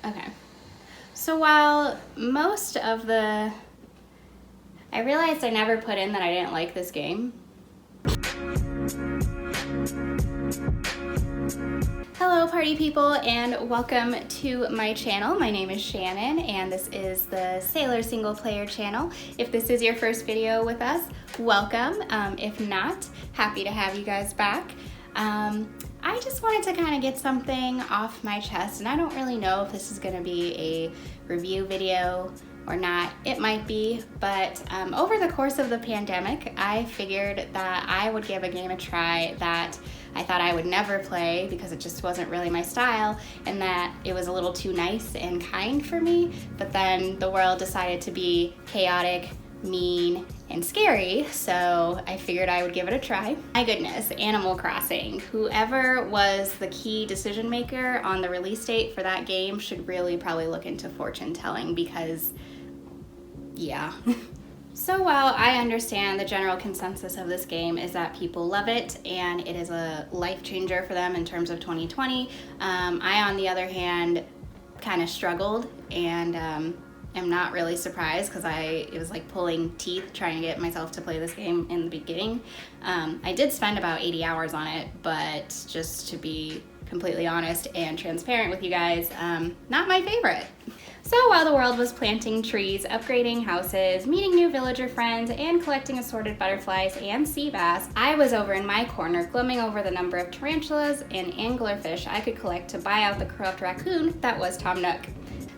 Okay. So while most of the... I realized I never put in that I didn't like this game. Hello party people and welcome to my channel. My name is Shannon and this is the Sailor single player channel. If this is your first video with us, welcome. If not, happy to have you guys back. I just wanted to kind of get something off my chest, and I don't really know if this is going to be a review video or not. It might be, but over the course of the pandemic, I figured that I would give a game a try that I thought I would never play because it just wasn't really my style, and that it was a little too nice and kind for me, but then the world decided to be chaotic, mean, and scary, so I figured I would give it a try. My goodness, Animal Crossing. Whoever was the key decision maker on the release date for that game should really probably look into fortune telling because, yeah. So while I understand the general consensus of this game is that people love it and it is a life changer for them in terms of 2020, I, on the other hand, kind of struggled and am not really surprised because it was like pulling teeth trying to get myself to play this game in the beginning. I did spend about 80 hours on it, but just to be completely honest and transparent with you guys, not my favorite. So while the world was planting trees, upgrading houses, meeting new villager friends, and collecting assorted butterflies and sea bass, I was over in my corner glomming over the number of tarantulas and anglerfish I could collect to buy out the corrupt raccoon that was Tom Nook.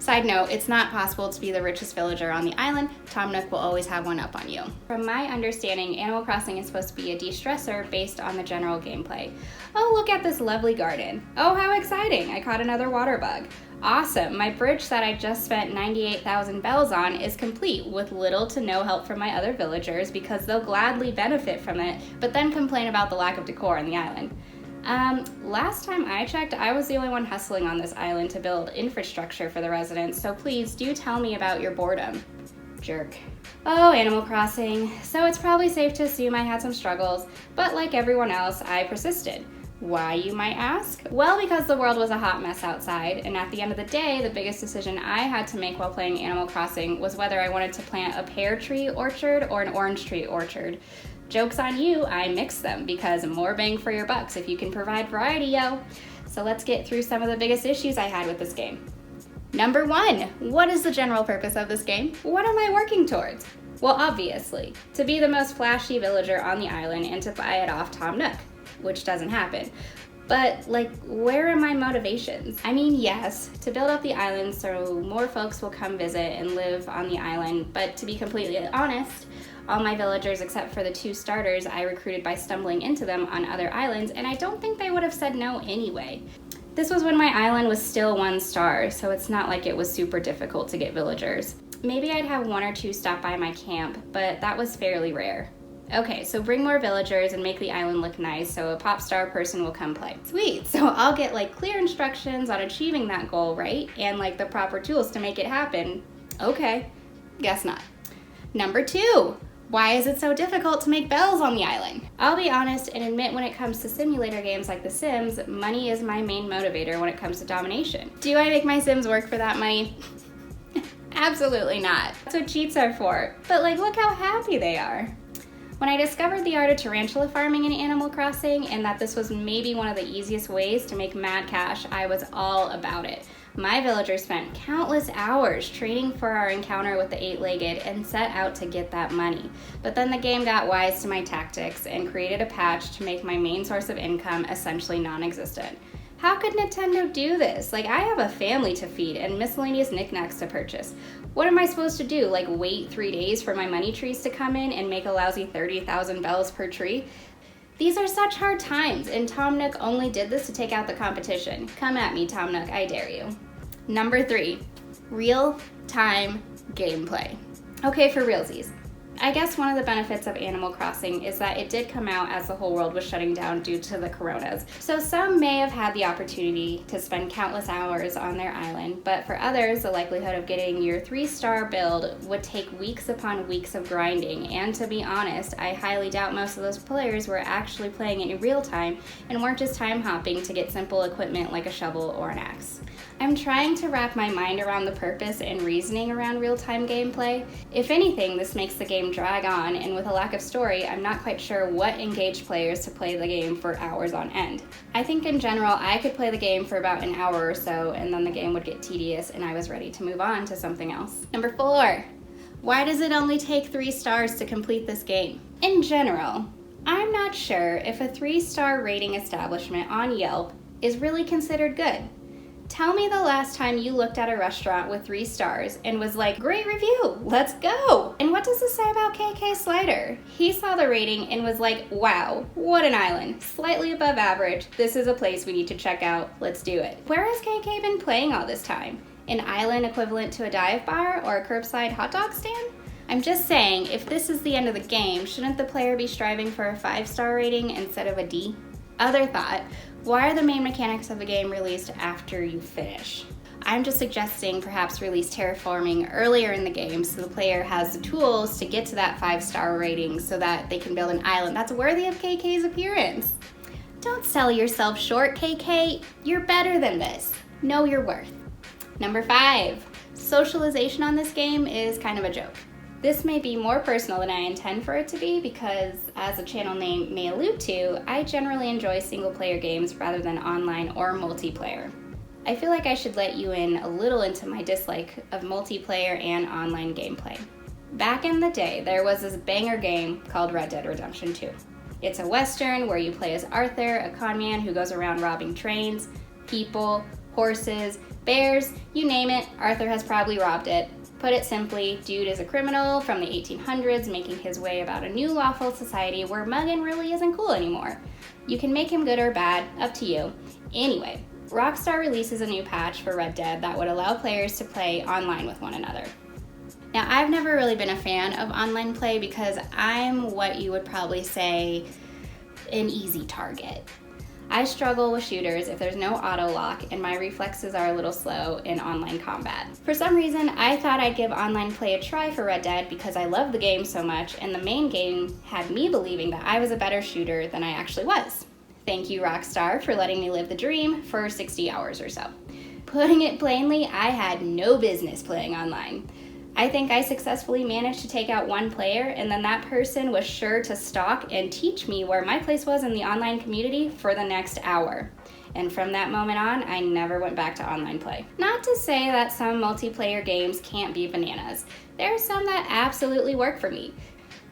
Side note, it's not possible to be the richest villager on the island. Tom Nook will always have one up on you. From my understanding, Animal Crossing is supposed to be a de-stressor based on the general gameplay. Oh, look at this lovely garden. Oh, how exciting, I caught another water bug. Awesome, my bridge that I just spent 98,000 bells on is complete with little to no help from my other villagers because they'll gladly benefit from it, but then complain about the lack of decor on the island. Last time I checked, I was the only one hustling on this island to build infrastructure for the residents, so please do tell me about your boredom. Jerk. Oh, Animal Crossing. So it's probably safe to assume I had some struggles, but like everyone else, I persisted. Why, you might ask? Well, because the world was a hot mess outside, and at the end of the day, the biggest decision I had to make while playing Animal Crossing was whether I wanted to plant a pear tree orchard or an orange tree orchard. Joke's on you, I mixed them because more bang for your bucks if you can provide variety, yo. So let's get through some of the biggest issues I had with this game. Number 1, what is the general purpose of this game? What am I working towards? Well, obviously, to be the most flashy villager on the island and to buy it off Tom Nook, which doesn't happen. But, like, where are my motivations? I mean, yes, to build up the island so more folks will come visit and live on the island, but to be completely honest, all my villagers except for the 2 starters I recruited by stumbling into them on other islands, and I don't think they would have said no anyway. This was when my island was still 1 star, so it's not like it was super difficult to get villagers. Maybe I'd have 1 or 2 stop by my camp, but that was fairly rare. Okay, so bring more villagers and make the island look nice so a pop star person will come play. Sweet, so I'll get like clear instructions on achieving that goal, right? And like the proper tools to make it happen. Okay, guess not. Number 2, why is it so difficult to make bells on the island? I'll be honest and admit when it comes to simulator games like The Sims, money is my main motivator when it comes to domination. Do I make my Sims work for that money? Absolutely not. That's what cheats are for. But like, look how happy they are. When I discovered the art of tarantula farming in Animal Crossing and that this was maybe one of the easiest ways to make mad cash, I was all about it. My villagers spent countless hours training for our encounter with the 8-legged and set out to get that money. But then the game got wise to my tactics and created a patch to make my main source of income essentially non-existent. How could Nintendo do this? Like, I have a family to feed and miscellaneous knickknacks to purchase. What am I supposed to do? Like, wait 3 days for my money trees to come in and make a lousy 30,000 bells per tree? These are such hard times, and Tom Nook only did this to take out the competition. Come at me, Tom Nook, I dare you. Number 3, real-time gameplay. Okay, for realsies. I guess one of the benefits of Animal Crossing is that it did come out as the whole world was shutting down due to the coronas. So some may have had the opportunity to spend countless hours on their island, but for others, the likelihood of getting your 3-star build would take weeks upon weeks of grinding. And to be honest, I highly doubt most of those players were actually playing it in real time and weren't just time hopping to get simple equipment like a shovel or an axe. I'm trying to wrap my mind around the purpose and reasoning around real-time gameplay. If anything, this makes the game drag on, and with a lack of story, I'm not quite sure what engaged players to play the game for hours on end. I think in general, I could play the game for about an hour or so, and then the game would get tedious and I was ready to move on to something else. Number 4, why does it only take 3 stars to complete this game? In general, I'm not sure if a 3-star rating establishment on Yelp is really considered good. Tell me the last time you looked at a restaurant with 3 stars and was like, great review, let's go. And what does this say about KK Slider? He saw the rating and was like, wow, what an island, slightly above average. This is a place we need to check out, let's do it. Where has KK been playing all this time? An island equivalent to a dive bar or a curbside hot dog stand? I'm just saying, if this is the end of the game, shouldn't the player be striving for a 5-star rating instead of a D? Other thought, why are the main mechanics of the game released after you finish? I'm just suggesting perhaps release terraforming earlier in the game so the player has the tools to get to that 5-star rating so that they can build an island that's worthy of KK's appearance. Don't sell yourself short, KK. You're better than this. Know your worth. Number 5, socialization on this game is kind of a joke. This may be more personal than I intend for it to be because, as the channel name may allude to, I generally enjoy single-player games rather than online or multiplayer. I feel like I should let you in a little into my dislike of multiplayer and online gameplay. Back in the day, there was this banger game called Red Dead Redemption 2. It's a western where you play as Arthur, a con man who goes around robbing trains, people, horses, bears, you name it, Arthur has probably robbed it. Put it simply, dude is a criminal from the 1800s making his way about a new lawful society where mugging really isn't cool anymore. You can make him good or bad, up to you. Anyway, Rockstar releases a new patch for Red Dead that would allow players to play online with one another. Now, I've never really been a fan of online play because I'm what you would probably say an easy target. I struggle with shooters if there's no auto lock and my reflexes are a little slow in online combat. For some reason, I thought I'd give online play a try for Red Dead because I love the game so much and the main game had me believing that I was a better shooter than I actually was. Thank you, Rockstar, for letting me live the dream for 60 hours or so. Putting it plainly, I had no business playing online. I think I successfully managed to take out one player, and then that person was sure to stalk and teach me where my place was in the online community for the next hour. And from that moment on, I never went back to online play. Not to say that some multiplayer games can't be bananas. There are some that absolutely work for me.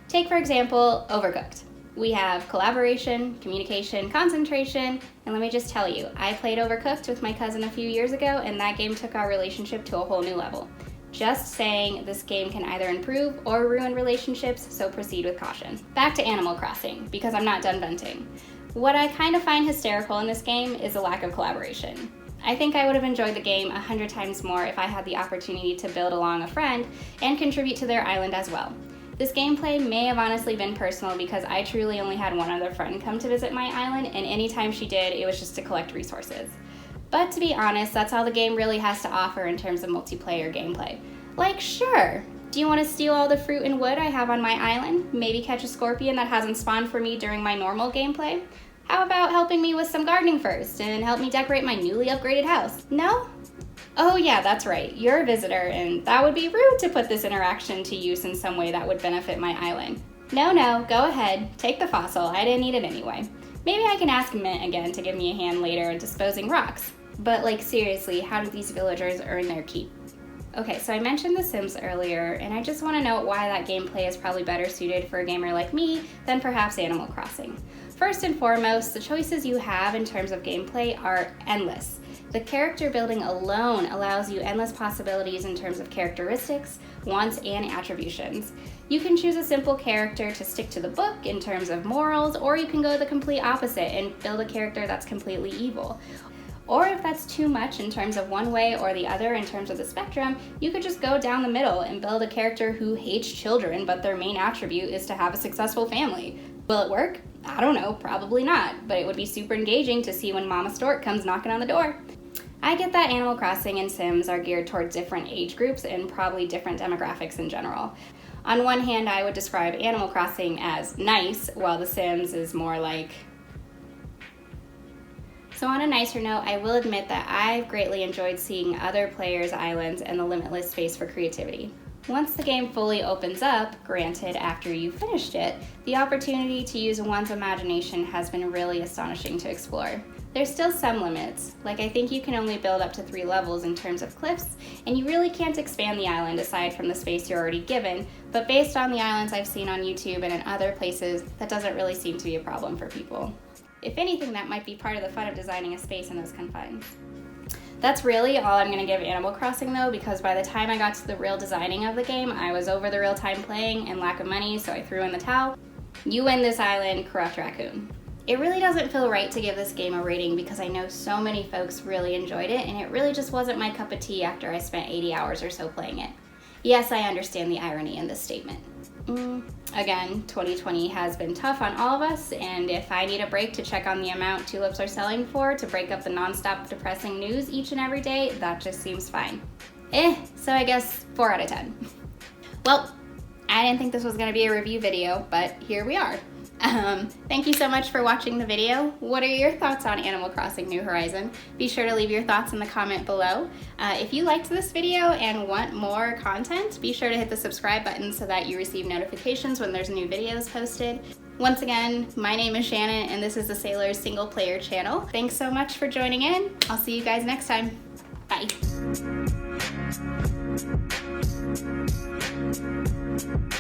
Take, for example, Overcooked. We have collaboration, communication, concentration, and let me just tell you, I played Overcooked with my cousin a few years ago, and that game took our relationship to a whole new level. Just saying, this game can either improve or ruin relationships, so proceed with caution. Back to Animal Crossing, because I'm not done venting. What I kind of find hysterical in this game is the lack of collaboration. I think I would have enjoyed the game 100 times more if I had the opportunity to build along a friend and contribute to their island as well. This gameplay may have honestly been personal because I truly only had one other friend come to visit my island, and anytime she did, it was just to collect resources. But to be honest, that's all the game really has to offer in terms of multiplayer gameplay. Like, sure, do you want to steal all the fruit and wood I have on my island? Maybe catch a scorpion that hasn't spawned for me during my normal gameplay? How about helping me with some gardening first and help me decorate my newly upgraded house? No? Oh yeah, that's right, you're a visitor, and that would be rude to put this interaction to use in some way that would benefit my island. No, go ahead, take the fossil, I didn't need it anyway. Maybe I can ask Mint again to give me a hand later in disposing rocks. But like seriously, how do these villagers earn their keep? Okay, so I mentioned The Sims earlier, and I just want to note why that gameplay is probably better suited for a gamer like me than perhaps Animal Crossing. First and foremost, the choices you have in terms of gameplay are endless. The character building alone allows you endless possibilities in terms of characteristics, wants, and attributions. You can choose a simple character to stick to the book in terms of morals, or you can go the complete opposite and build a character that's completely evil. Or if that's too much in terms of one way or the other in terms of the spectrum, you could just go down the middle and build a character who hates children, but their main attribute is to have a successful family. Will it work? I don't know, probably not, but it would be super engaging to see when Mama Stork comes knocking on the door. I get that Animal Crossing and Sims are geared toward different age groups and probably different demographics in general. On one hand, I would describe Animal Crossing as nice, while The Sims is more like... So on a nicer note, I will admit that I've greatly enjoyed seeing other players' islands and the limitless space for creativity. Once the game fully opens up, granted after you've finished it, the opportunity to use one's imagination has been really astonishing to explore. There's still some limits, like I think you can only build up to 3 levels in terms of cliffs, and you really can't expand the island aside from the space you're already given, but based on the islands I've seen on YouTube and in other places, that doesn't really seem to be a problem for people. If anything, that might be part of the fun of designing a space in those confines. That's really all I'm going to give Animal Crossing though, because by the time I got to the real designing of the game, I was over the real time playing and lack of money, so I threw in the towel. You win this island, Corrupt Raccoon. It really doesn't feel right to give this game a rating because I know so many folks really enjoyed it, and it really just wasn't my cup of tea after I spent 80 hours or so playing it. Yes, I understand the irony in this statement. Again, 2020 has been tough on all of us, and if I need a break to check on the amount tulips are selling for to break up the non-stop depressing news each and every day, that just seems fine. So I guess 4 out of 10. Well, I didn't think this was going to be a review video, but here we are. Thank you so much for watching the video. What are your thoughts on Animal Crossing New Horizon? Be sure to leave your thoughts in the comment below. If you liked this video and want more content, be sure to hit the subscribe button so that you receive notifications when there's new videos posted. Once again, my name is Shannon and this is the Sailor's Single Player channel. Thanks so much for joining in. I'll see you guys next time. Bye.